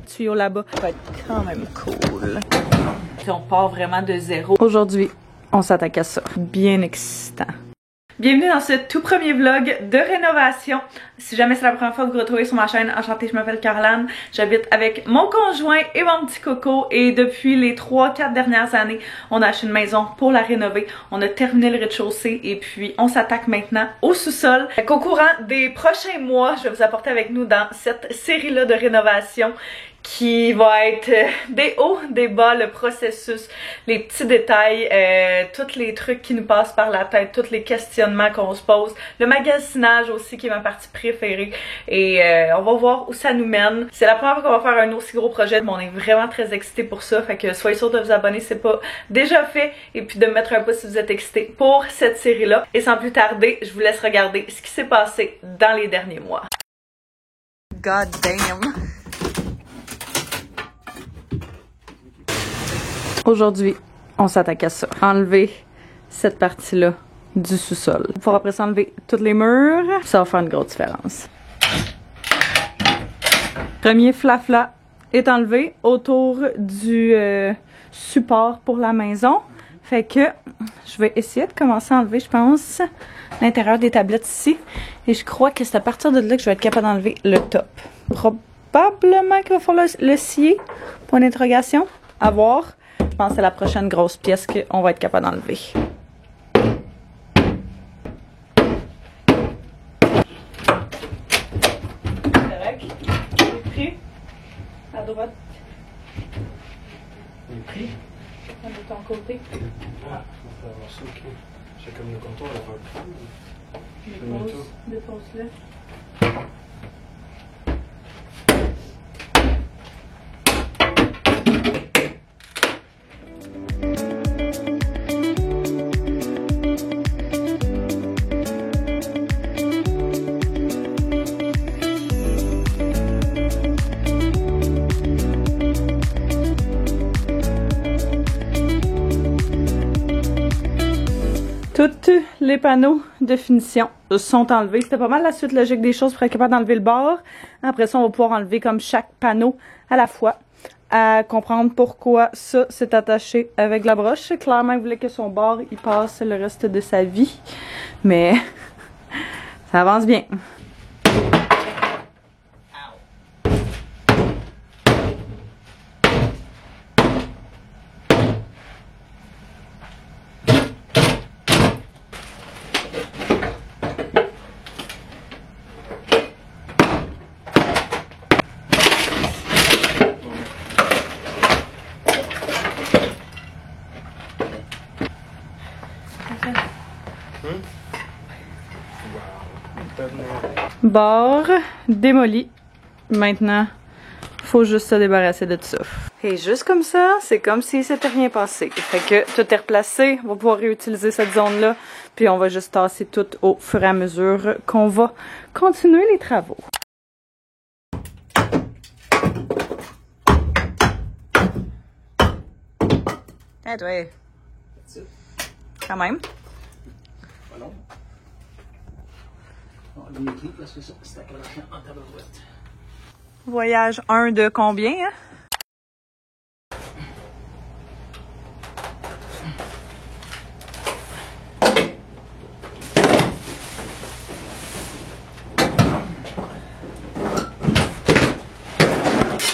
tuyau là-bas. Ça va être quand même cool. Puis on part vraiment de zéro. Aujourd'hui, on s'attaque à ça. Bien excitant. Bienvenue dans ce tout premier vlog de rénovation. Si jamais c'est la première fois que vous vous retrouvez sur ma chaîne, enchantée, je m'appelle Caroline. J'habite avec mon conjoint et mon petit coco et depuis les 3-4 dernières années, on a acheté une maison pour la rénover. On a terminé le rez-de-chaussée et puis on s'attaque maintenant au sous-sol. Au courant des prochains mois, je vais vous apporter avec nous dans cette série-là de rénovation qui va être des hauts, des bas, le processus, les petits détails, tous les trucs qui nous passent par la tête, tous les questionnements qu'on se pose, le magasinage aussi qui est ma partie préférée et on va voir où ça nous mène. C'est la première fois qu'on va faire un aussi gros projet, mais on est vraiment très excités pour ça, fait que soyez sûrs de vous abonner si c'est pas déjà fait et puis de me mettre un pouce si vous êtes excités pour cette série-là. Et sans plus tarder, je vous laisse regarder ce qui s'est passé dans les derniers mois. God damn! Aujourd'hui, on s'attaque à ça. Enlever cette partie-là du sous-sol. Pour après ça enlever tous les murs, ça va faire une grosse différence. Premier flafla est enlevé autour du support pour la maison. Fait que je vais essayer de commencer à enlever, je pense, l'intérieur des tablettes ici. Et je crois que c'est à partir de là que je vais être capable d'enlever le top. Probablement qu'il va falloir le scier. Point d'interrogation. À voir. Je pense que c'est la prochaine grosse pièce qu'on va être capable d'enlever. Correct. J'ai pris. À droite. J'ai pris. De ton côté. Ah, on peut avoir ça, ok. J'ai comme le comptoir là-bas. Dépose-le. Tous les panneaux de finition sont enlevés. C'était pas mal la suite logique des choses pour être capable d'enlever le bord. Après ça, on va pouvoir enlever comme chaque panneau à la fois. À comprendre pourquoi ça s'est attaché avec la broche. Clairement, il voulait que son bord il passe le reste de sa vie. Mais ça avance bien. Bord démoli. Maintenant, faut juste se débarrasser de tout ça. Et juste comme ça, c'est comme si s'était rien passé. Fait que tout est replacé. On va pouvoir réutiliser cette zone-là. Puis on va juste tasser tout au fur et à mesure qu'on va continuer les travaux. Eh toi. Quand même. Voilà. Parce que ça, c'est en tabarouette. Voyage 1 de combien, hein?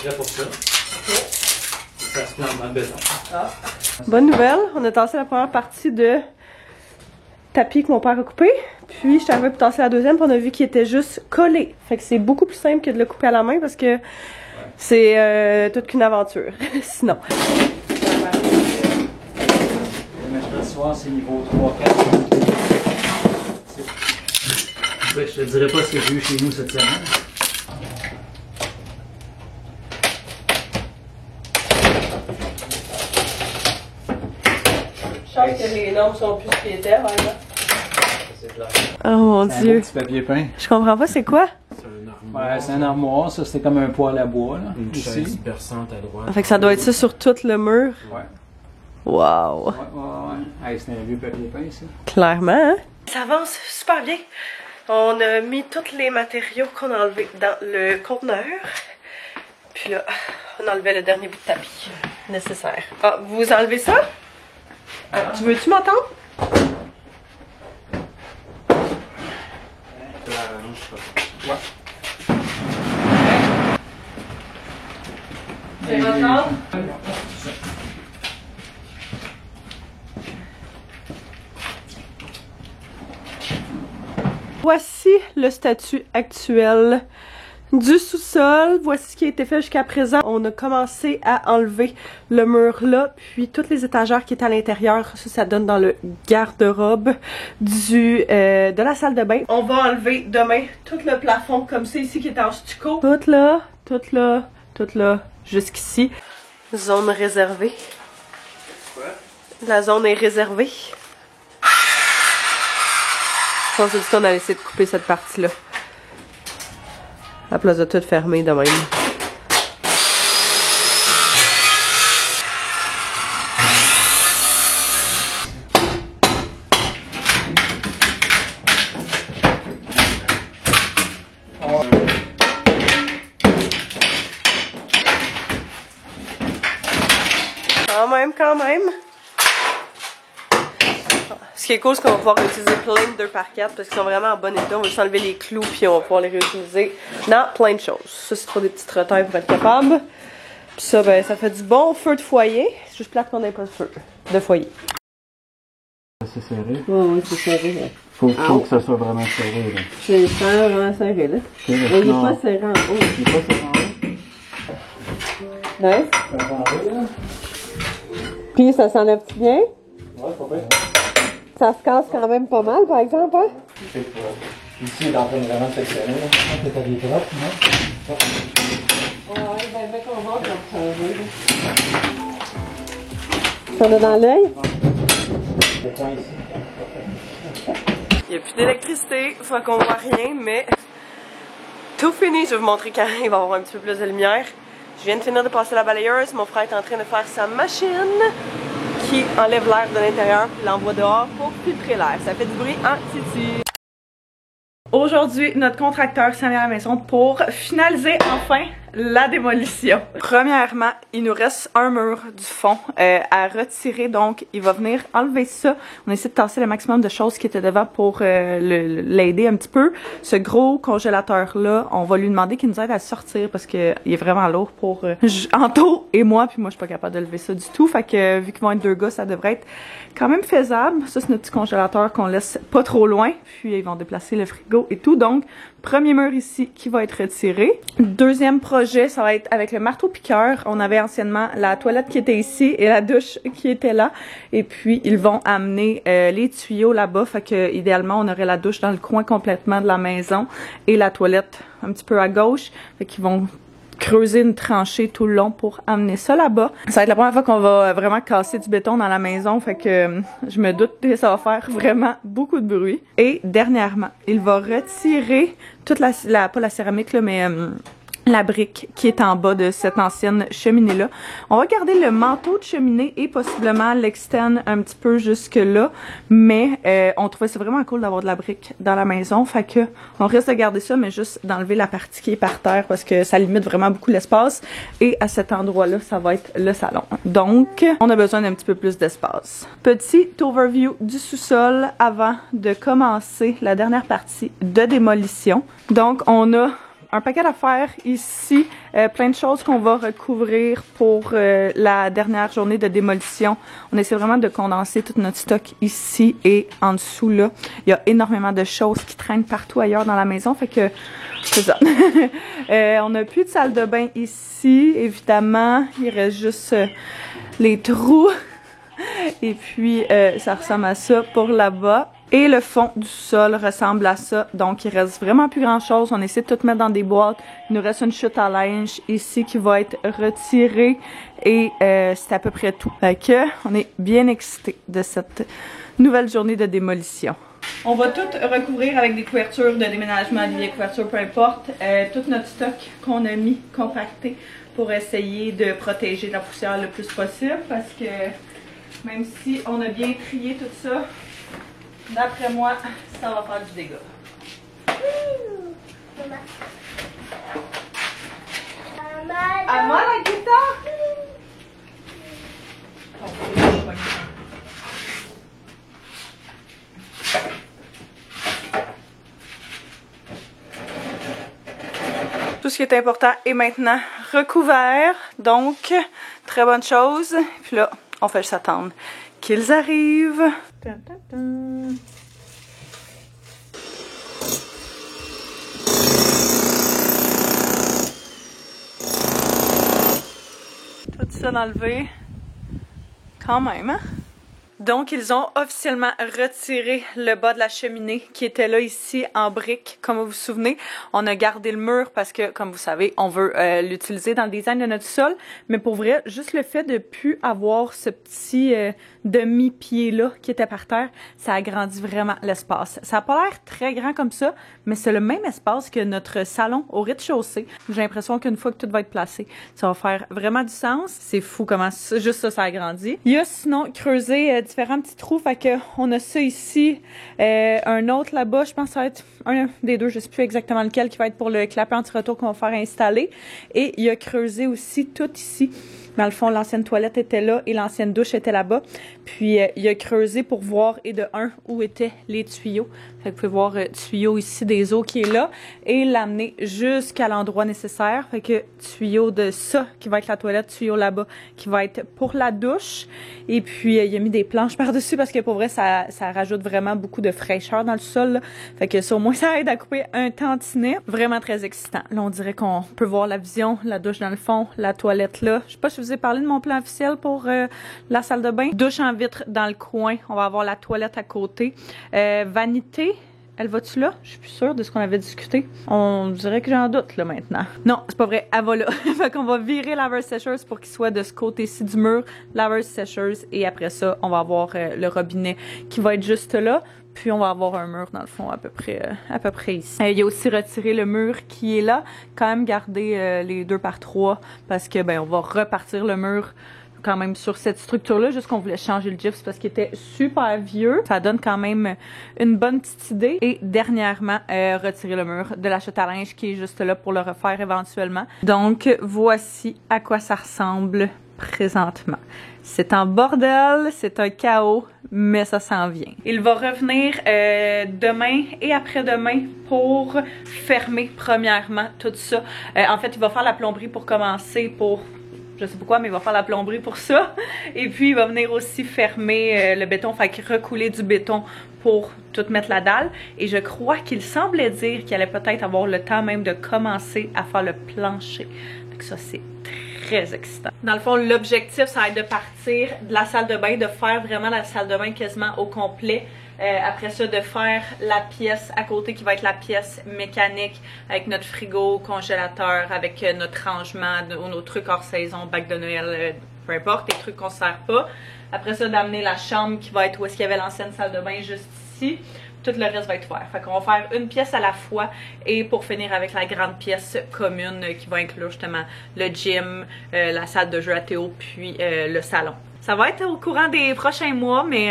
Là pour ça. Ça se plante dans le béton. Ah. Bonne nouvelle, on a tassé la première partie de tapis que mon père a coupé. Puis je suis arrivée pour tasser la deuxième, puis on a vu qu'il était juste collé. Fait que c'est beaucoup plus simple que de le couper à la main parce que c'est toute qu'une aventure. Sinon. Le mercredi soir, c'est niveau 3-4. Ouais, je te dirais pas ce que j'ai eu chez nous cette semaine. Je pense que les normes sont plus piétaires, vraiment. Oh mon Dieu. Un petit papier peint. Je comprends pas, c'est quoi? C'est un armoire. Ouais, c'est un armoire, ça c'était comme un poêle à bois là. Une chaise berçante à droite. Fait que ça doit être ça sur tout le mur. Ouais. Wow. Ouais. Hey, c'est un vieux papier peint ça. Clairement, hein? Ça avance super bien. On a mis tous les matériaux qu'on a enlevés dans le conteneur. Puis là, On enlevait le dernier bout de tapis nécessaire. Ah, vous enlevez ça? Tu veux-tu m'entendre? Ouais. Tu veux m'entendre? Voici le statut actuel du sous-sol. Voici ce qui a été fait jusqu'à présent. On a commencé à enlever le mur là, puis toutes les étagères qui étaient à l'intérieur, ça donne dans le garde-robe de la salle de bain. On va enlever demain tout le plafond comme ça ici qui est en stucco. Tout là, jusqu'ici. Zone réservée. Quoi? La zone est réservée. Je pense qu'on a essayé de couper cette partie-là. La place de tout fermer de même. Quand même. Ce qui est cool, c'est qu'on va pouvoir utiliser plein de 2x4 parce qu'ils sont vraiment en bon état. On va juste enlever les clous puis on va pouvoir les réutiliser dans plein de choses. Ça, c'est trop des petites retailles pour être capable. Puis ça, ben, ça fait du bon feu de foyer. C'est juste plate qu'on n'ait pas de feu de foyer. C'est serré? Oui, c'est serré. Là. Faut que ça soit vraiment serré. Là. C'est vraiment serré, là. Okay, mais il n'est pas serré en haut. Il n'est pas serré en haut? Ouais. Ça va enlever, là? Puis ça s'enlève-tu bien? Ouais, pas bien. Ça se casse quand même pas mal, par exemple, hein? Ici, il est en train de vraiment sectionner, là. Je pense que t'as des drops, non? Ouais, ben, mec, on va comme ça. T'en as dans l'œil? Le point ici. Il n'y a plus d'électricité, faut qu'on voit rien, mais tout fini. Je vais vous montrer quand il va y avoir un petit peu plus de lumière. Je viens de finir de passer la balayeuse. Mon frère est en train de faire sa machine qui enlève l'air de l'intérieur et l'envoie dehors pour filtrer l'air. Ça fait du bruit en titi. Aujourd'hui, notre contracteur s'en vient à la maison pour finaliser enfin la démolition. Premièrement, il nous reste un mur du fond à retirer, donc il va venir enlever ça. On essaie de tasser le maximum de choses qui étaient devant pour l'aider un petit peu. Ce gros congélateur-là, on va lui demander qu'il nous aide à le sortir parce qu'il est vraiment lourd pour Anto et moi, puis moi je suis pas capable de lever ça du tout. Fait que vu qu'ils vont être deux gars, ça devrait être quand même faisable. Ça c'est notre petit congélateur qu'on laisse pas trop loin, puis ils vont déplacer le frigo et tout. Donc, premier mur ici qui va être retiré. Deuxième projet, ça va être avec le marteau-piqueur. On avait anciennement la toilette qui était ici et la douche qui était là. Et puis, ils vont amener les tuyaux là-bas. Fait que, idéalement, on aurait la douche dans le coin complètement de la maison et la toilette un petit peu à gauche. Fait qu'ils vont creuser une tranchée tout le long pour amener ça là-bas. Ça va être la première fois qu'on va vraiment casser du béton dans la maison, fait que je me doute que ça va faire vraiment beaucoup de bruit. Et dernièrement, il va retirer toute pas la céramique là, mais la brique qui est en bas de cette ancienne cheminée-là. On va garder le manteau de cheminée et possiblement l'externe un petit peu jusque là, mais on trouvait ça vraiment cool d'avoir de la brique dans la maison, fait que on risque de garder ça, mais juste d'enlever la partie qui est par terre parce que ça limite vraiment beaucoup l'espace, et à cet endroit-là, ça va être le salon. Donc, on a besoin d'un petit peu plus d'espace. Petit overview du sous-sol avant de commencer la dernière partie de démolition. Donc, on a un paquet d'affaires ici, plein de choses qu'on va recouvrir pour la dernière journée de démolition. On essaie vraiment de condenser tout notre stock ici et en dessous là. Il y a énormément de choses qui traînent partout ailleurs dans la maison, fait que c'est ça. On n'a plus de salle de bain ici, évidemment. Il reste juste les trous. Et puis, ça ressemble à ça pour là-bas. Et le fond du sol ressemble à ça. Donc, il reste vraiment plus grand-chose. On essaie de tout mettre dans des boîtes. Il nous reste une chute à linge ici qui va être retirée. Et c'est à peu près tout. Fait que, on est bien excités de cette nouvelle journée de démolition. On va tout recouvrir avec des couvertures de déménagement, des vieilles couvertures, peu importe. Tout notre stock qu'on a mis compacté pour essayer de protéger la poussière le plus possible. Parce que même si on a bien trié tout ça, d'après moi, ça va faire du dégât. À moi la guitare! ce qui est important est maintenant recouvert. Donc, très bonne chose. Puis là, on fait juste attendre qu'ils arrivent. Dun, dun, dun. Tout ça enlevé. Quand même, hein? Donc, ils ont officiellement retiré le bas de la cheminée qui était là ici en briques. Comme vous vous souvenez, on a gardé le mur parce que, comme vous savez, on veut l'utiliser dans le design de notre sol. Mais pour vrai, juste le fait de plus avoir ce petit demi-pied-là qui était par terre, ça agrandit vraiment l'espace. Ça n'a pas l'air très grand comme ça, mais c'est le même espace que notre salon au rez-de-chaussée. J'ai l'impression qu'une fois que tout va être placé, ça va faire vraiment du sens. C'est fou comment juste ça agrandit. Il y a sinon creusé différents petits trous, fait que on a ça ici, un autre là-bas, je pense que ça va être un des deux, je sais plus exactement lequel, qui va être pour le clapet anti-retour qu'on va faire installer. Et il a creusé aussi tout ici. Dans le fond, l'ancienne toilette était là et l'ancienne douche était là-bas. Puis, il a creusé pour voir, et de un, où étaient les tuyaux. Fait que vous pouvez voir tuyau ici des eaux qui est là et l'amener jusqu'à l'endroit nécessaire. Fait que tuyau de ça qui va être la toilette, tuyau là-bas qui va être pour la douche. Et puis, il a mis des planches par-dessus parce que pour vrai, ça rajoute vraiment beaucoup de fraîcheur dans le sol, là. Fait que ça, au moins, ça aide à couper un tantinet. Vraiment très excitant. Là, on dirait qu'on peut voir la vision, la douche dans le fond, la toilette là. Je sais pas si je vous ai parlé de mon plan officiel pour la salle de bain. Douche en vitre dans le coin. On va avoir la toilette à côté. Vanité. Elle va-tu là? Je suis plus sûre de ce qu'on avait discuté. On dirait que j'en doute, là, maintenant. Non, c'est pas vrai. Elle va là. Fait qu'on va virer laveuse sécheuse pour qu'il soit de ce côté-ci du mur. Laveuse sécheuse. Et après ça, on va avoir le robinet qui va être juste là. Puis on va avoir un mur, dans le fond, à peu près ici. Il y a aussi retiré le mur qui est là. Quand même garder les 2x3 parce que, ben, on va repartir le mur quand même sur cette structure-là, juste qu'on voulait changer le gyps parce qu'il était super vieux. Ça donne quand même une bonne petite idée. Et dernièrement, retirer le mur de la chute à linge qui est juste là pour le refaire éventuellement. Donc, voici à quoi ça ressemble présentement. C'est un bordel, c'est un chaos, mais ça s'en vient. Il va revenir demain et après-demain pour fermer premièrement tout ça. En fait, il va faire la plomberie pour commencer, pour... Je sais pas quoi, mais il va faire la plomberie pour ça. Et puis, il va venir aussi fermer le béton, fait qu'il recouler du béton pour tout mettre la dalle. Et je crois qu'il semblait dire qu'il allait peut-être avoir le temps même de commencer à faire le plancher. Donc ça, c'est très excitant. Dans le fond, l'objectif, ça va être de partir de la salle de bain, de faire vraiment la salle de bain quasiment au complet. Après ça, de faire la pièce à côté qui va être la pièce mécanique avec notre frigo, congélateur, avec notre rangement, nos trucs hors saison, bac de Noël, peu importe, les trucs qu'on ne sert pas. Après ça, d'amener la chambre qui va être où est-ce qu'il y avait l'ancienne salle de bain juste ici. Tout le reste va être fait. Fait qu'on va faire une pièce à la fois et pour finir avec la grande pièce commune qui va inclure justement le gym, la salle de jeu à Théo, puis le salon. Ça va être au courant des prochains mois, mais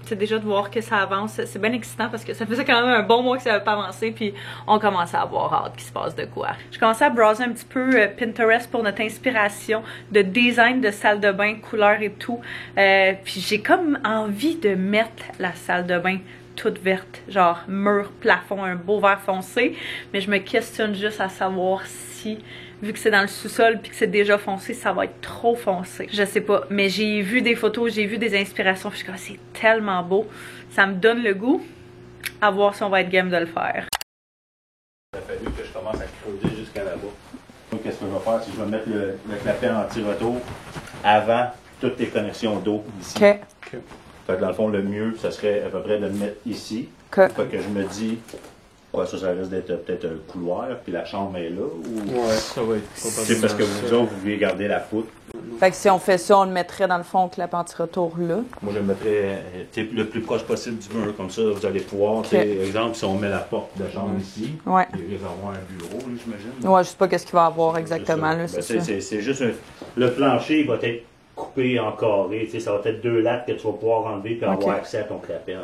c'est déjà de voir que ça avance. C'est bien excitant parce que ça faisait quand même un bon mois que ça n'avait pas avancé, puis on commençait à avoir hâte qu'il se passe de quoi. Je commençais à browser un petit peu Pinterest pour notre inspiration de design de salle de bain, couleurs et tout. Puis j'ai comme envie de mettre la salle de bain toute verte, genre mur, plafond, un beau vert foncé, mais je me questionne juste à savoir si, vu que c'est dans le sous-sol puis que c'est déjà foncé, ça va être trop foncé. Je sais pas, mais j'ai vu des photos, j'ai vu des inspirations, puis je suis comme, c'est tellement beau, ça me donne le goût, à voir si on va être game de le faire. Il a fallu que je commence à creuser jusqu'à là-bas. Donc, qu'est-ce que je vais faire, c'est que je vais mettre le clapet anti-retour avant toutes les connexions d'eau ici. OK. Fait que dans le fond, le mieux, ça serait à peu près de le mettre ici. OK. Fait que je me dis, quoi, ça risque d'être peut-être un couloir, puis la chambre est là. Ou... Ouais, ça va être C'est parce que vous autres, vous voulez garder la poutre. Fait que si on fait ça, on le mettrait dans le fond, que la anti-retour là. Moi, je le mettrais le plus proche possible du mur, comme ça, vous allez pouvoir, exemple, si on met la porte de chambre ici, Ouais. il va y avoir un bureau, là, j'imagine. Ouais, je sais pas qu'est-ce qu'il va avoir exactement, là, c'est ça. C'est juste le plancher, il va être coupé en carré, ça va être 2 lattes que tu vas pouvoir enlever et avoir accès à ton clapet.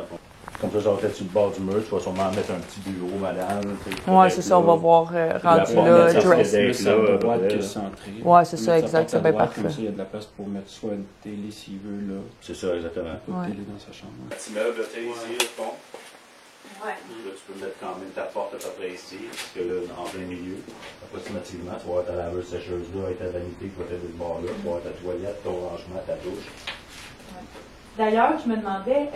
Comme ça va être sur le bord du mur, tu vas sûrement mettre un petit bureau, madame. Ouais, c'est ça, on va voir rendu là, dress. plus à droite que centré. Ouais, c'est ça, exact, c'est bien parfait. Il y a de la place pour mettre soit une télé s'il veut, là. C'est ça, exactement. Une télé dans sa chambre. Un petit meuble, tu sais, ici, au fond. Ouais. Là, tu peux mettre quand même ta porte à peu près ici, parce que là, en plein milieu, approximativement, tu vas avoir ta laveuse sécheuse là, avec ta vanité qui va être de ce bord-là, tu vas avoir ta toilette, ton rangement, ta douche. Ouais. D'ailleurs, je me demandais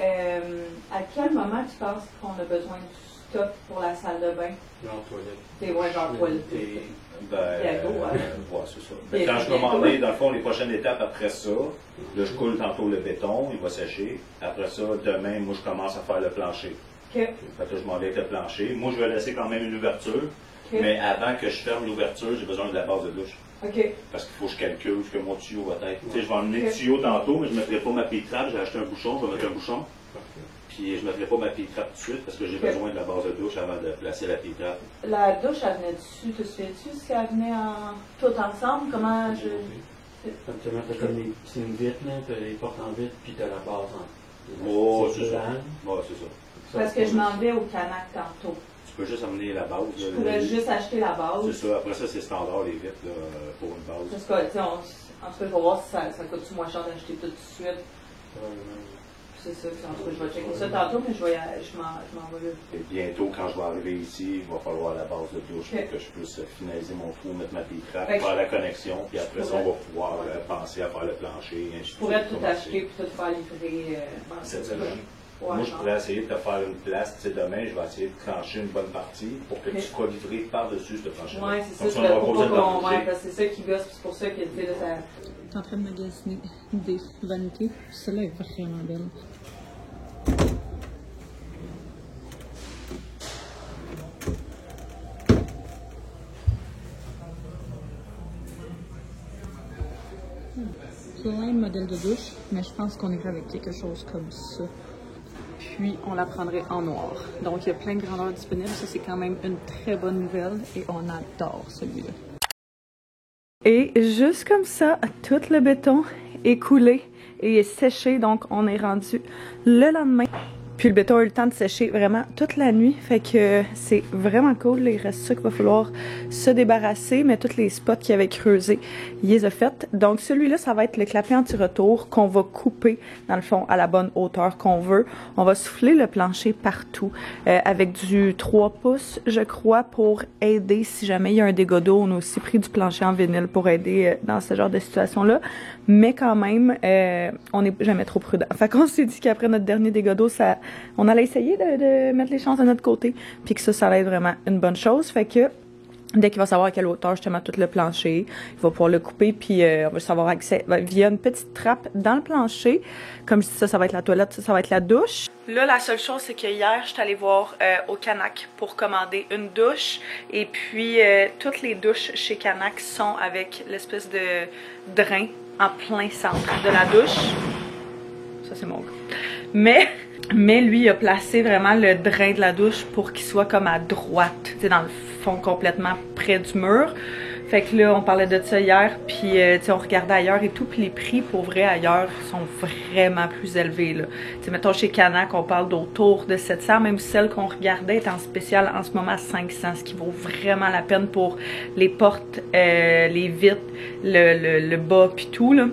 à quel moment tu penses qu'on a besoin du stock pour la salle de bain? En toilette. T'es ouais, genre toilette. Ouais, c'est ça. Ben, quand je commandais, dans le fond, les prochaines étapes après ça, là, je coule tantôt le béton, il va sécher. Après ça, demain, moi, je commence à faire le plancher. Okay. Fait que là, je m'en vais avec le plancher. Moi, je vais laisser quand même une ouverture, mais avant que je ferme l'ouverture, j'ai besoin de la base de douche. Okay. Parce qu'il faut que je calcule ce que mon tuyau va être. Tu sais, je vais emmener le tuyau tantôt, mais je ne mettrai pas ma pile-trappe. J'ai acheté un bouchon, je vais mettre un bouchon. Puis je ne mettrai pas ma pile-trappe tout de suite parce que j'ai besoin de la base de douche avant de placer la pile-trappe. La douche, elle venait dessus. Te souviens-tu si elle venait tout ensemble? Comment je. Comme tu as comme c'est une vitre, tu as les portes en vitre, puis tu as la base en. Oh, c'est ça. Ouais, c'est ça. Parce que je m'en vais au Canac tantôt. Tu peux juste amener la base. Je pourrais juste acheter la base. C'est ça. Après ça, c'est standard les vitres là, pour une base. Parce que, tu sais, en tout cas, je vais voir si ça coûte moins cher d'acheter tout de suite. C'est ça, en tout cas, je vais checker ça tantôt, mais je m'en vais là. Et bientôt, quand je vais arriver ici, il va falloir la base de douche pour que je puisse finaliser mon trou, mettre ma pile-trappe, faire la connexion, puis après ça, on va pouvoir penser à faire le plancher. Je pourrais tout acheter puis tout faire livrer cette semaine. Moi, je pourrais essayer de te faire une place. Tu sais, demain, je vais essayer de trancher une bonne partie pour que tu sois livré par-dessus ce plancher. Oui, c'est ça. C'est ça qui gosse. C'est pour ça que, tu sais, là, ça. Je suis en train de magasiner des vanités. Celle-là est vraiment belle. C'est le même modèle de douche, mais je pense qu'on irait avec quelque chose comme ça. Puis on la prendrait en noir. Donc il y a plein de grandeurs disponibles. Ça, c'est quand même une très bonne nouvelle et on adore celui-là. Et juste comme ça, tout le béton est coulé et est séché. Donc on est rendu le lendemain. Puis le béton a eu le temps de sécher vraiment toute la nuit. Fait que c'est vraiment cool. Il reste ça qu'il va falloir se débarrasser. Mais tous les spots qu'il avait creusés, il les a fait. Donc celui-là, ça va être le clapet anti-retour qu'on va couper dans le fond à la bonne hauteur qu'on veut. On va souffler le plancher partout avec du 3 pouces, je crois, pour aider si jamais il y a un dégât d'eau. On a aussi pris du plancher en vinyle pour aider dans ce genre de situation-là. Mais quand même, on n'est jamais trop prudent. Fait qu'on s'est dit qu'après notre dernier dégât d'eau, on allait essayer de mettre les chances de notre côté, puis que ça allait être vraiment une bonne chose. Fait que dès qu'il va savoir à quelle hauteur justement tout le plancher, il va pouvoir le couper, puis on va savoir accès via une petite trappe dans le plancher. Comme je dis, ça va être la toilette, ça va être la douche. Là, la seule chose, c'est que hier, je suis allée voir au Canac pour commander une douche. Et puis, toutes les douches chez Canac sont avec l'espèce de drain en plein centre de la douche. Ça, c'est mon gars. Mais lui, il a placé vraiment le drain de la douche pour qu'il soit comme à droite, tu sais, dans le fond, complètement près du mur. Fait que là, on parlait de ça hier, puis tu sais, on regardait ailleurs et tout, puis les prix pour vrai ailleurs sont vraiment plus élevés, là. Tu sais, mettons chez Canac, on parle d'autour de 700, même celle qu'on regardait est en spécial en ce moment à 500, ce qui vaut vraiment la peine pour les portes, les vitres, le bas, puis tout, là.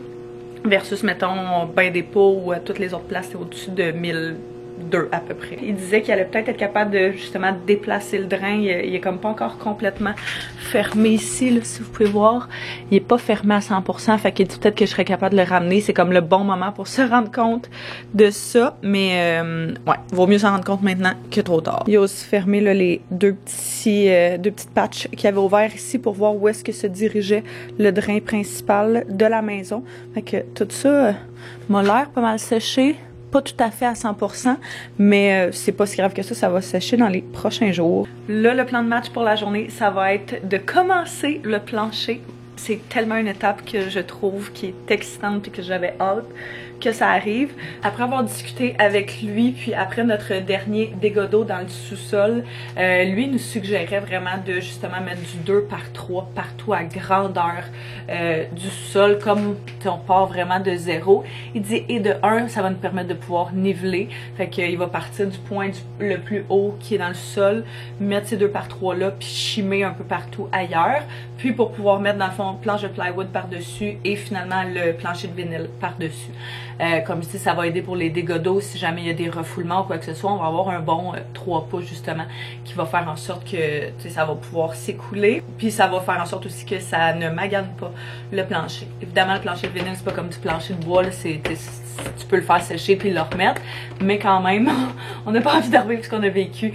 Versus, mettons, Bain Dépôt ou toutes les autres places, c'est au-dessus de 1002 à peu près. Il disait qu'il allait peut-être être capable de, justement, déplacer le drain. Il est comme pas encore complètement fermé ici, là, si vous pouvez voir. Il est pas fermé à 100%, fait qu'il dit peut-être que je serais capable de le ramener. C'est comme le bon moment pour se rendre compte de ça. Mais, ouais, vaut mieux s'en rendre compte maintenant que trop tard. Il a aussi fermé, là, les deux petites patchs qu'il avait ouverts ici pour voir où est-ce que se dirigeait le drain principal de la maison. Fait que tout ça m'a l'air pas mal séché. Pas tout à fait à 100%, mais c'est pas si grave que ça va sécher dans les prochains jours. Là, le plan de match pour la journée, ça va être de commencer le plancher. C'est tellement une étape que je trouve qui est excitante et que j'avais hâte que ça arrive. Après avoir discuté avec lui, puis après notre dernier dégât d'eau dans le sous-sol, lui nous suggérait vraiment de justement mettre du 2x3 partout à grandeur du sol, comme on part vraiment de 0. Il dit, et de 1, ça va nous permettre de pouvoir niveler. Fait qu'il va partir du point le plus haut qui est dans le sol, mettre ces 2x3 là, puis chimer un peu partout ailleurs. Puis pour pouvoir mettre dans le fond planche de plywood par-dessus et finalement le plancher de vinyle par-dessus. Comme je dis, ça va aider pour les dégâts d'eau si jamais il y a des refoulements ou quoi que ce soit. On va avoir un bon 3 pouces justement qui va faire en sorte que ça va pouvoir s'écouler. Puis ça va faire en sorte aussi que ça ne magane pas le plancher. Évidemment, le plancher de vinyle, c'est pas comme du plancher de bois, là, tu peux le faire sécher puis le remettre, mais quand même, on n'a pas envie de revivre ce qu'on a vécu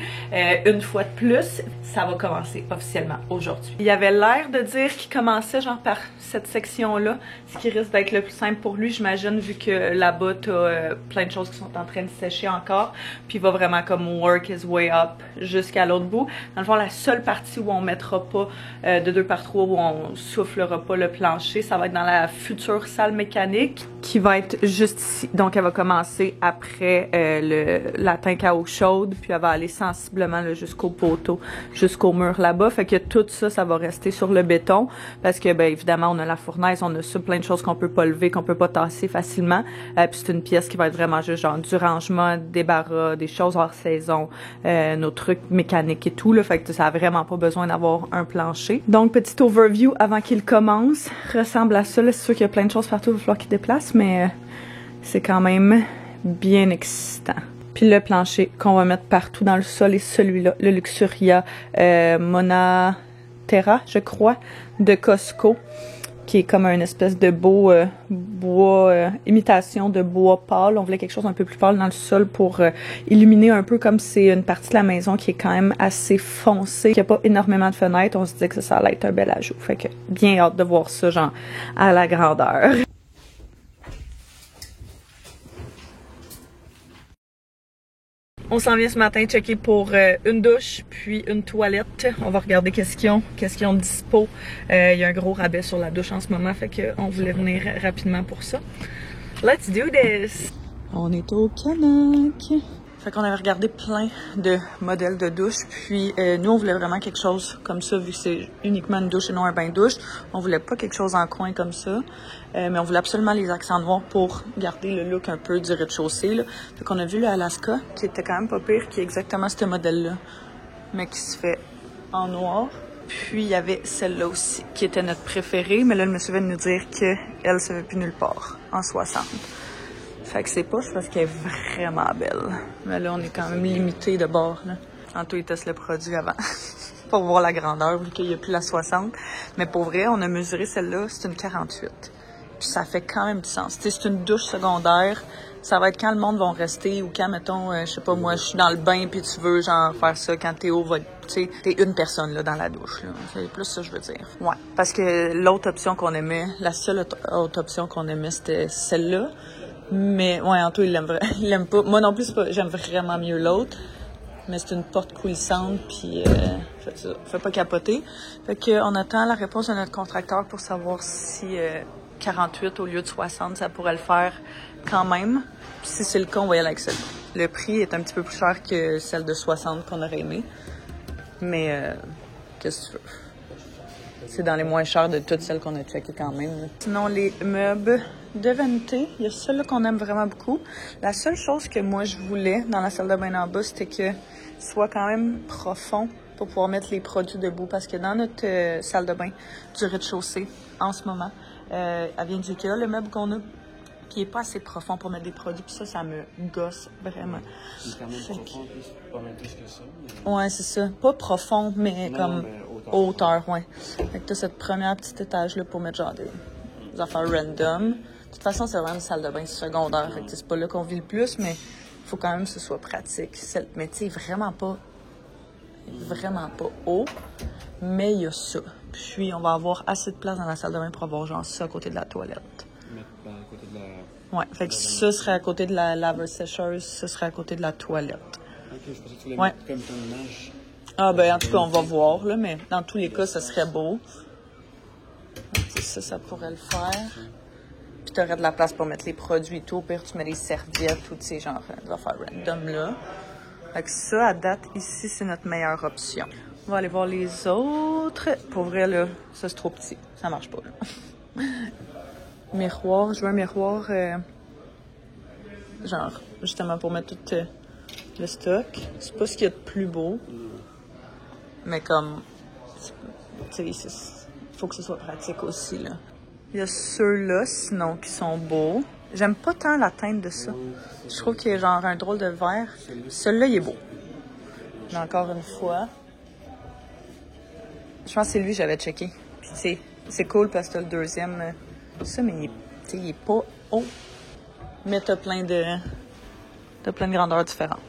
une fois de plus. Ça va commencer officiellement aujourd'hui. Il y avait l'air de dire qu'il commençait genre par cette section-là, ce qui risque d'être le plus simple pour lui, j'imagine, vu que là-bas, t'as plein de choses qui sont en train de sécher encore, puis il va vraiment comme work his way up jusqu'à l'autre bout. Dans le fond, la seule partie où on mettra pas de 2x3, où on soufflera pas le plancher, ça va être dans la future salle mécanique, qui va être juste ici. Donc, elle va commencer après la tank à eau chaude, puis elle va aller sensiblement jusqu'au poteau, jusqu'au mur là-bas. Fait que tout ça, ça va rester sur le béton, parce que, ben évidemment, on a la fournaise, on a ça, plein de choses qu'on peut pas lever, qu'on peut pas tasser facilement. Puis c'est une pièce qui va être vraiment juste genre du rangement, débarras, des choses hors saison, nos trucs mécaniques et tout, là. Fait que ça a vraiment pas besoin d'avoir un plancher. Donc, petit overview avant qu'il commence, ressemble à ça, là. C'est sûr qu'il y a plein de choses partout, il va falloir qu'il déplace, mais c'est quand même bien excitant. Puis le plancher qu'on va mettre partout dans le sol est celui-là, le Luxuria Mona Terra, je crois, de Costco, qui est comme une espèce de beau bois, imitation de bois pâle. On voulait quelque chose un peu plus pâle dans le sol pour illuminer un peu, comme c'est une partie de la maison qui est quand même assez foncée, qui a pas énormément de fenêtres. On se dit que ça allait être un bel ajout. Fait que bien hâte de voir ça, genre, à la grandeur. On s'en vient ce matin checker pour une douche puis une toilette. On va regarder qu'est-ce qu'ils ont de dispo. Il y a un gros rabais sur la douche en ce moment, fait qu'on voulait venir rapidement pour ça. Let's do this! On est au Canac. Fait qu'on avait regardé plein de modèles de douche, puis nous on voulait vraiment quelque chose comme ça, vu que c'est uniquement une douche et non un bain de douche. On voulait pas quelque chose en coin comme ça, mais on voulait absolument les accents noirs pour garder le look un peu du rez-de-chaussée, là. Fait qu'on a vu le Alaska, qui était quand même pas pire, qui est exactement ce modèle-là, mais qui se fait en noir. Puis il y avait celle-là aussi, qui était notre préférée, mais là le monsieur vient de nous dire qu'elle se fait plus nulle part, en 60. Fait que c'est pas parce qu'elle est vraiment belle. Mais là, on est quand même limité de bord, là. Tantôt, ils testent le produit avant. Pour voir la grandeur, vu qu'il n'y a plus la 60. Mais pour vrai, on a mesuré celle-là, c'est une 48. Puis ça fait quand même du sens. T'sais, c'est une douche secondaire. Ça va être quand le monde va rester, ou quand, mettons, je sais pas moi, je suis dans le bain puis tu veux, genre, faire ça quand Théo va... Tu sais, t'es une personne, là, dans la douche, là. C'est plus ça que je veux dire. Ouais. Parce que l'autre option qu'on aimait, la seule autre option qu'on aimait, c'était celle-là. Mais, ouais, Anto, il l'aime pas. Moi non plus, j'aime vraiment mieux l'autre. Mais c'est une porte coulissante, puis fait pas capoter. Fait qu'on attend la réponse de notre contracteur pour savoir si 48 au lieu de 60, ça pourrait le faire quand même. Puis si c'est le cas, on va y aller avec celle-là. Le prix est un petit peu plus cher que celle de 60 qu'on aurait aimé. Mais, qu'est-ce que tu veux? C'est dans les moins chers de toutes celles qu'on a checkées quand même. Sinon, les meubles de vanité, il y a ceux-là qu'on aime vraiment beaucoup. La seule chose que moi, je voulais dans la salle de bain en bas, c'était que ce soit quand même profond pour pouvoir mettre les produits debout. Parce que dans notre salle de bain du rez-de-chaussée, en ce moment, elle vient du Ikea, le meuble qu'on a, qui est pas assez profond pour mettre des produits. Puis ça me gosse vraiment. C'est quand même profond, en plus, pas mal plus que ça. Mais... Ouais, c'est ça. Pas profond, mais non, comme... Mais hauteur, ouais. Fait que t'as cette première petite étage-là pour mettre genre des affaires random. De toute façon, c'est vraiment une salle de bain secondaire. Fait que c'est pas là qu'on vit le plus, mais il faut quand même que ce soit pratique. Mais tu sais, vraiment pas haut, mais il y a ça. Puis on va avoir assez de place dans la salle de bain pour avoir genre ça à côté de la toilette. Mettre à côté de la... Ouais, fait que ça serait à côté de la laveuse-sécheuse, ça serait à côté de la toilette. Ok, je pensais que tu voulais mettre comme ton image. Ah ben en tout cas on va voir là, mais dans tous les cas ça serait beau. Ça pourrait le faire. Puis t'aurais de la place pour mettre les produits et tout. Au pire tu mets des serviettes ou tu sais genre des affaires random là. Fait que ça à date ici c'est notre meilleure option. On va aller voir les autres. Pour vrai là, ça c'est trop petit, ça marche pas là. Miroir, je veux un miroir genre justement pour mettre tout le stock. C'est pas ce qu'il y a de plus beau. Mais comme, tu sais, il faut que ce soit pratique aussi, là. Il y a ceux-là, sinon, qui sont beaux. J'aime pas tant la teinte de ça. Je trouve qu'il y a genre un drôle de vert. Celui-là, il est beau. Mais encore une fois, je pense que c'est lui que j'avais checké. Puis tu sais, c'est cool parce que t'as le deuxième. Ça, mais il est pas haut. Mais t'as plein de grandeurs différentes.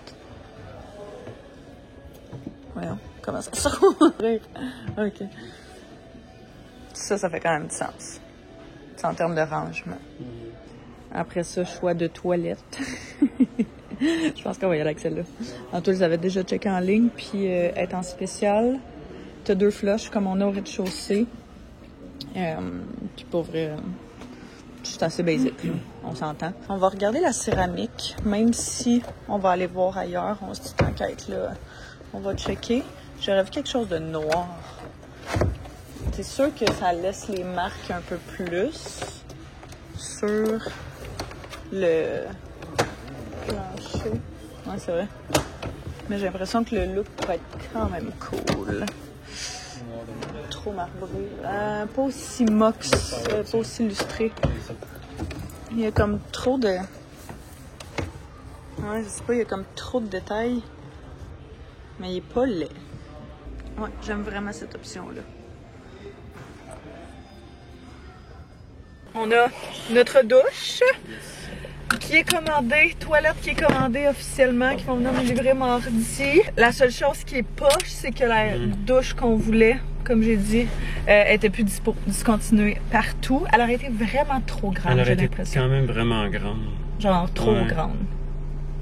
Voyons, comment ça se rouvre? OK. Ça fait quand même du sens. C'est en termes de rangement. Après ça, choix de toilette. Je pense qu'on va y aller avec celle-là. En tout, je les avais déjà checké en ligne, puis être en spécial. T'as 2 flushes comme on a au rez-de-chaussée. Puis pour vrai, c'est assez basique, là. On s'entend. On va regarder la céramique, même si on va aller voir ailleurs. On se dit, t'inquiète, là, on va checker. J'aurais vu quelque chose de noir. C'est sûr que ça laisse les marques un peu plus sur le plancher. Ouais, c'est vrai. Mais j'ai l'impression que le look pourrait être quand même cool. Trop marbré. Pas aussi mox, pas aussi illustré. Il y a comme trop de... Ouais, je sais pas, il y a comme trop de détails. Mais il est pas laid. Ouais, j'aime vraiment cette option-là. On a notre douche qui est commandée, toilette qui est commandée officiellement, qui vont venir nous livrer mardi. La seule chose qui est poche, c'est que la douche qu'on voulait, comme j'ai dit, était plus discontinuée partout. Elle aurait été vraiment trop grande, j'ai l'impression. Quand même vraiment grande. Genre trop grande.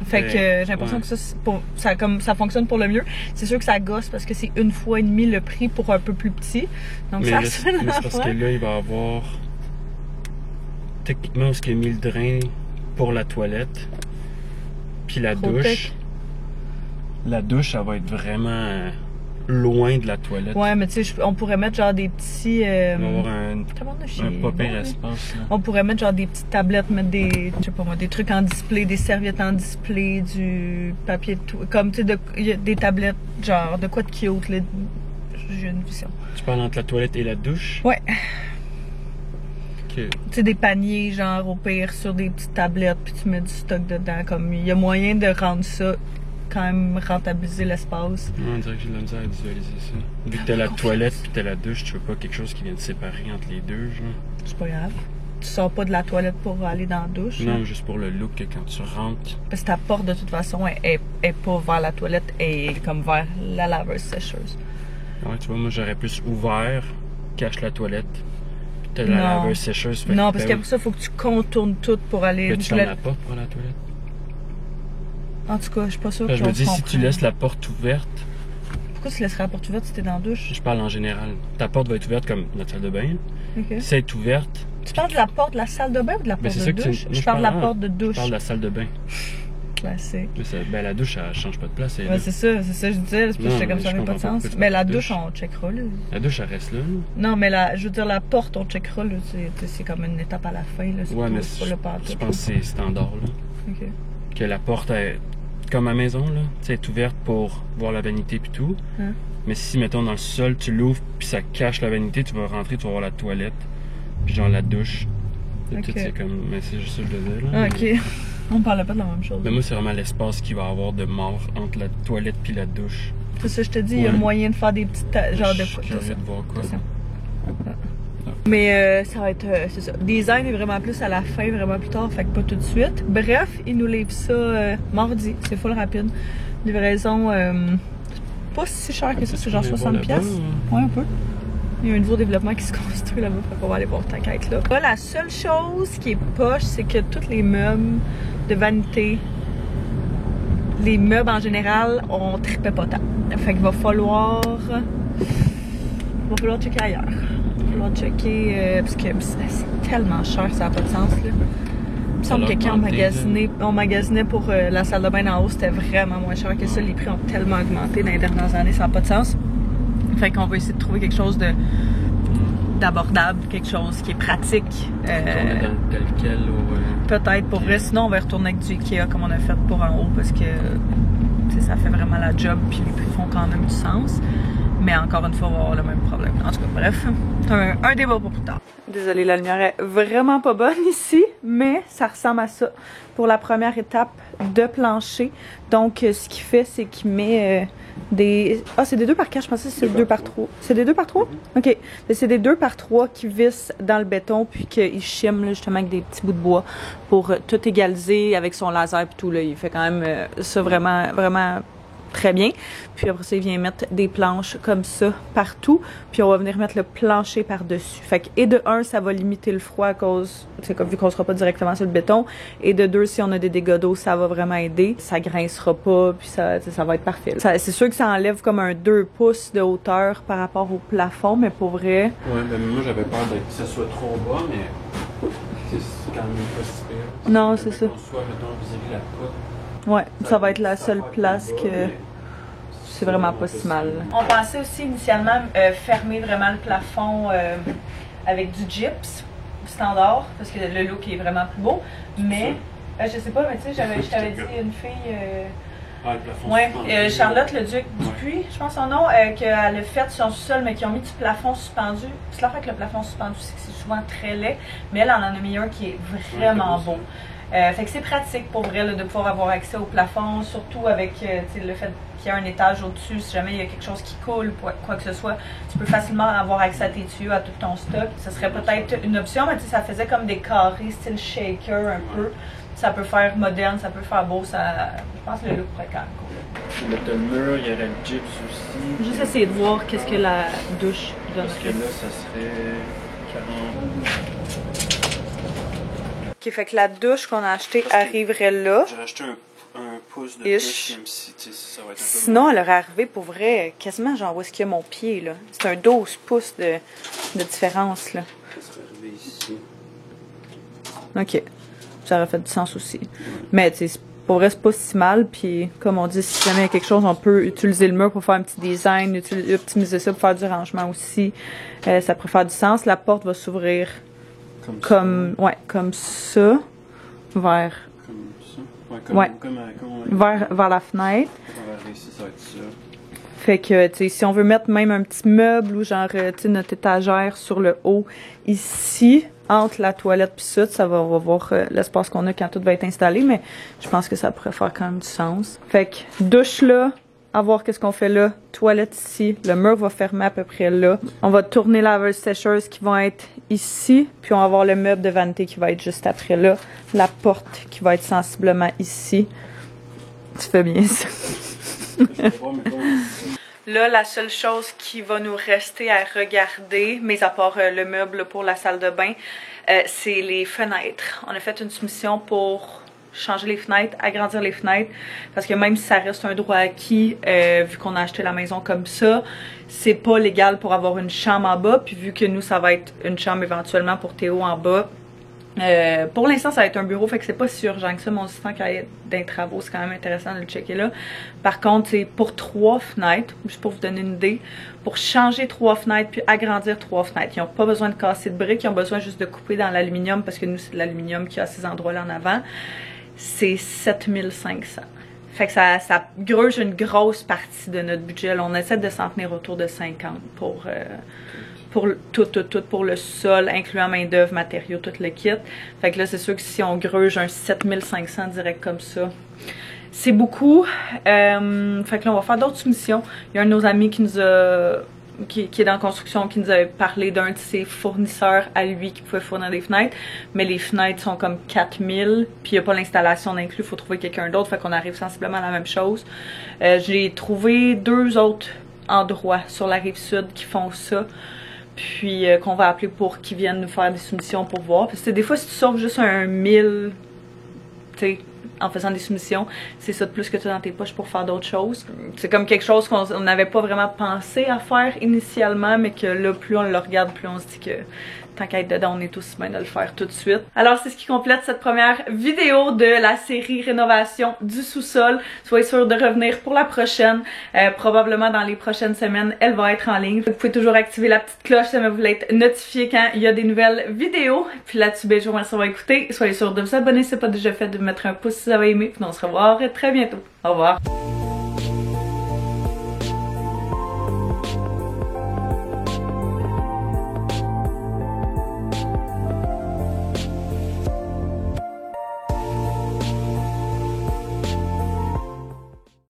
Fait que j'ai l'impression que ça fonctionne pour le mieux. C'est sûr que ça gosse parce que c'est 1,5 fois le prix pour un peu plus petit. Donc mais ça c'est parce que là, il va y avoir... Techniquement, ce qui a mis le drain pour la toilette, puis la douche. La douche, elle va être vraiment loin de la toilette. Ouais, mais tu sais, on pourrait mettre genre des petits... Il va y avoir un pas pire espace. Là. On pourrait mettre genre des petites tablettes, mettre des, je sais pas moi, des trucs en display, des serviettes en display, du papier de tout, comme tu sais, des tablettes, genre de quoi de cute, là. J'ai une vision. Tu parles entre la toilette et la douche? Ouais. Tu sais, des paniers, genre, au pire, sur des petites tablettes, puis tu mets du stock dedans. Comme, il y a moyen de rendre ça, quand même, rentabiliser l'espace. On dirait que j'ai de la misère à visualiser ça. Vu que t'as la toilette puis t'as la douche, tu veux pas quelque chose qui vient de séparer entre les deux, genre. C'est pas grave. Tu sors pas de la toilette pour aller dans la douche. Non, juste pour le look, que quand tu rentres. Parce que ta porte, de toute façon, est pas vers la toilette, elle est comme vers la laveuse sécheuse. Ouais, tu vois, moi, j'aurais plus ouvert, cache la toilette. T'as la laveuse sécheuse. Non, parce qu'après ça, il faut que tu contournes tout pour aller... Mais tu fermes la porte pour la toilette? En tout cas, je suis pas sûre que je me dis, si tu laisses la porte ouverte... Pourquoi tu laisserais la porte ouverte si t'es dans la douche? Je parle en général. Ta porte va être ouverte comme notre salle de bain. OK. Si elle est ouverte... Tu parles de la porte de la salle de bain ou de la porte de douche? Je parle de la porte de douche. Je parle de la salle de bain. Classique. Mais la douche, elle change pas de place. Ouais, c'est ça, je disais. C'est parce que comme ça n'avait pas de sens. Mais la douche, on checkera, là. La douche, elle reste là. Non, mais je veux dire, la porte, on checkera, là. C'est comme une étape à la fin, là. Ouais, mais je pense que c'est standard, là. OK. Que la porte, est comme à la maison, là, tu sais, est ouverte pour voir la vanité puis tout. Hein? Mais si, mettons, dans le sol, tu l'ouvres puis ça cache la vanité, tu vas rentrer, tu vas voir la toilette, puis genre la douche. Okay. Tout, c'est comme... Mais c'est juste ça que je disais, là. OK. On parlait pas de la même chose. Mais moi, c'est vraiment l'espace qu'il va y avoir de mort entre la toilette puis la douche. C'est ça, je te dis, il y a moyen de faire des petites... genre de quoi. Je suis curieux de voir quoi. Mais ça va être... c'est ça. Design est vraiment plus à la fin, vraiment plus tard, fait que pas tout de suite. Bref, ils nous livrent ça mardi. C'est full rapide. Livraison pas si cher que ça, c'est genre 60$. Ouais, un peu. Il y a un nouveau développement qui se construit là-bas, fait qu'on va aller voir ta quête là. Là. La seule chose qui est poche, c'est que tous les meubles de vanité, les meubles en général, on tripait pas tant. Fait qu'il va falloir checker ailleurs. Il va falloir checker, parce que c'est tellement cher, ça n'a pas de sens, là. Il me semble que quand on magasinait pour la salle de bain d'en haut, c'était vraiment moins cher que ça. Les prix ont tellement augmenté dans les dernières années, ça n'a pas de sens. Fait qu'on va essayer de trouver quelque chose d'abordable, quelque chose qui est pratique. Peut-être pour vrai. Sinon, on va retourner avec du Ikea comme on a fait pour en haut parce que ça fait vraiment la job puis les prix font quand même du sens. Mais encore une fois, on va avoir le même problème. En tout cas, bref, un débat pour plus tard. Désolée, la lumière est vraiment pas bonne ici, mais ça ressemble à ça pour la première étape de plancher. Donc, ce qu'il fait, c'est qu'il met des... Ah, c'est des 2 par 4, je pensais que c'est 2 par 3. C'est des 2 par 3? OK. C'est des 2 par 3 qui vissent dans le béton, puis qu'il chime là, justement avec des petits bouts de bois pour tout égaliser avec son laser et tout. Là. Il fait quand même ça vraiment, vraiment très bien. Puis après ça, il vient mettre des planches comme ça partout. Puis on va venir mettre le plancher par-dessus. Fait que, et de 1, ça va limiter le froid à cause, c'est comme vu qu'on sera pas directement sur le béton. Et de 2, si on a des dégâts d'eau, ça va vraiment aider. Ça grincera pas, puis ça va être parfait. C'est sûr que ça enlève comme un 2 pouces de hauteur par rapport au plafond, mais pour vrai... Ouais, ben moi j'avais peur que ça soit trop bas, mais c'est quand même pas si pire. Non, c'est ça. Qu'on soit, mettons, vis-à-vis la poutre. Ouais, ça va être la seule place que c'est vraiment pas si mal. On pensait aussi initialement fermer vraiment le plafond avec du gyps standard, parce que le look est vraiment plus beau. Mais, je sais pas, mais tu sais, je t'avais dit une fille... Ah, le plafond. Ouais, Charlotte Leduc Dupuis, je pense son nom, qu'elle a fait son sous-sol, mais qui ont mis du plafond suspendu. Puis là, fait que le plafond suspendu, c'est que c'est souvent très laid, mais elle en a mis un qui est vraiment beau. Fait que c'est pratique pour vrai là, de pouvoir avoir accès au plafond, surtout avec le fait qu'il y a un étage au-dessus. Si jamais il y a quelque chose qui coule, quoi que ce soit, tu peux facilement avoir accès à tes tuyaux, à tout ton stock. Ça serait peut-être une option, mais ça faisait comme des carrés style shaker un peu. Ça peut faire moderne, ça peut faire beau, je pense que le look pourrait quand même cool. Mettre le mur, il y aurait le gyps aussi. Juste essayer de voir qu'est-ce que la douche donne. Parce que là, ça serait 40... Ok, fait que la douche qu'on a achetée arriverait là. J'ai acheté un pouce de douche, même si ça va être un peu... Sinon, elle aurait arrivé pour vrai, quasiment genre où est-ce qu'il y a mon pied, là. C'est un 12 pouces de différence, là. Ça serait arrivé ici. Ok. Ça aurait fait du sens aussi. Mais, tu sais, pour vrai, c'est pas si mal. Puis, comme on dit, si jamais il y a quelque chose, on peut utiliser le mur pour faire un petit design, optimiser ça pour faire du rangement aussi. Ça pourrait faire du sens. La porte va s'ouvrir comme ça, vers... Comme ça? Ouais, vers la fenêtre. Ici, ça va être ça. Fait que, tu sais, si on veut mettre même un petit meuble ou genre, tu sais, notre étagère sur le haut, ici, entre la toilette pis ça va, on va voir l'espace qu'on a quand tout va être installé, mais je pense que ça pourrait faire quand même du sens. Fait que, douche là, à voir qu'est-ce qu'on fait là, toilette ici, le mur va fermer à peu près là. On va tourner laveuse sécheuse qui vont être ici, puis on va avoir le meuble de vanité qui va être juste après là, la porte qui va être sensiblement ici. Tu fais bien ça. Là, la seule chose qui va nous rester à regarder, mis à part le meuble pour la salle de bain, c'est les fenêtres. On a fait une soumission pour changer les fenêtres, agrandir les fenêtres, parce que même si ça reste un droit acquis, vu qu'on a acheté la maison comme ça, c'est pas légal pour avoir une chambre en bas, puis vu que nous, ça va être une chambre éventuellement pour Théo en bas, pour l'instant, ça va être un bureau, fait que c'est pas si urgent que ça. Mon assistant qui a des travaux, c'est quand même intéressant de le checker là. Par contre, c'est pour 3 fenêtres, juste pour vous donner une idée, pour changer 3 fenêtres puis agrandir 3 fenêtres. Ils n'ont pas besoin de casser de briques, ils ont besoin juste de couper dans l'aluminium parce que nous, c'est de l'aluminium qui a ces endroits-là en avant. C'est 7500. Fait que ça gruge une grosse partie de notre budget. Là, on essaie de s'en tenir autour de 50 pour tout, pour le sol, incluant main-d'œuvre, matériaux, tout le kit. Fait que là, c'est sûr que si on gruge un 7500 direct comme ça, c'est beaucoup. Fait que là, on va faire d'autres soumissions. Il y a un de nos amis qui nous a... qui est dans la construction, qui nous avait parlé d'un de ses fournisseurs à lui qui pouvait fournir des fenêtres. Mais les fenêtres sont comme 4000, puis il n'y a pas l'installation d'inclus, il faut trouver quelqu'un d'autre. Fait qu'on arrive sensiblement à la même chose. J'ai trouvé 2 autres endroits sur la rive sud qui font ça. Puis qu'on va appeler pour qu'ils viennent nous faire des soumissions pour voir. Parce que des fois, si tu sauves juste un 1000, tu sais, en faisant des soumissions, c'est ça de plus que tu as dans tes poches pour faire d'autres choses. C'est comme quelque chose qu'on n'avait pas vraiment pensé à faire initialement, mais que là, plus on le regarde, plus on se dit que tant qu'à être dedans, on est aussi bien de le faire tout de suite. Alors, c'est ce qui complète cette première vidéo de la série rénovation du sous-sol. Soyez sûrs de revenir pour la prochaine. Probablement dans les prochaines semaines, elle va être en ligne. Vous pouvez toujours activer la petite cloche, ça vous voulez être notifié quand il y a des nouvelles vidéos. Puis là-dessus, ben, je vous remercie d'avoir écouté. Soyez sûrs de vous abonner si ce n'est pas déjà fait, de mettre un pouce si vous avez aimé. Puis on se revoit très bientôt. Au revoir.